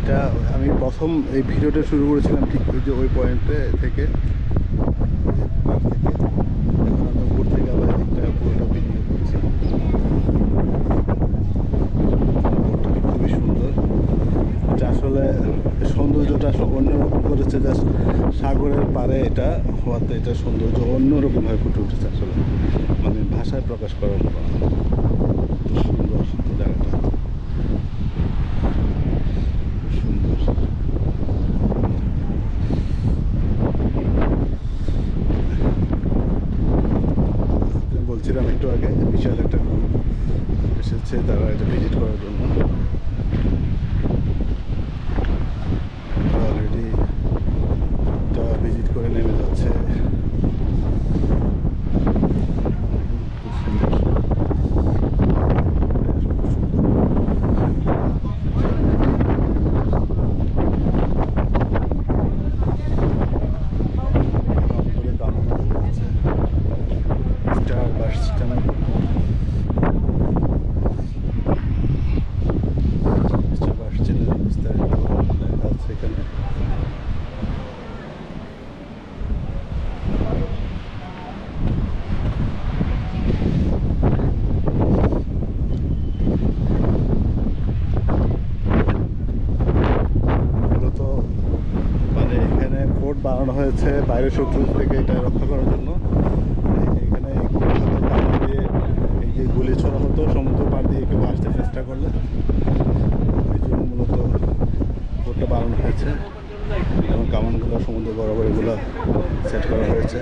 এটা আমি প্রথম এই ভিডিওটা শুরু করেছিলাম ঠিক ওই যে ওই পয়েন্টে থেকে পার থেকে। এখন আমি উপর থেকে আবার একটা পুরোটা ভিডিও করছি। খুবই সুন্দর। এটা আসলে সৌন্দর্যটা অন্যরকম করেছে, জাস্ট সাগরের পাড়ে এটা হওয়াতে এটা সৌন্দর্য অন্যরকমভাবে ফুটে উঠেছে আসলে, মানে ভাষায় প্রকাশ করার মতো না। সুন্দর জায়গাটা, সুন্দর। বলছিলাম একটু আগে বিশাল একটা গ্রুপ এসেছে তারা এটা ভিজিট করার জন্য। অলরেডি এটা ভিজিট করে নেমে যাচ্ছে। বানানো হয়েছে বাইরের শত্রু থেকে এটা রক্ষা করার জন্য। এখানে দিয়ে এই যে গুলি ছোড়া হতো সমুদ্র পাড় দিয়ে কেউ আসতে চেষ্টা করলে, এই জন্য মূলত ফোর্টটা বানানো হয়েছে এবং কামানগুলো সমুদ্র বরাবর এগুলো সেট করা হয়েছে।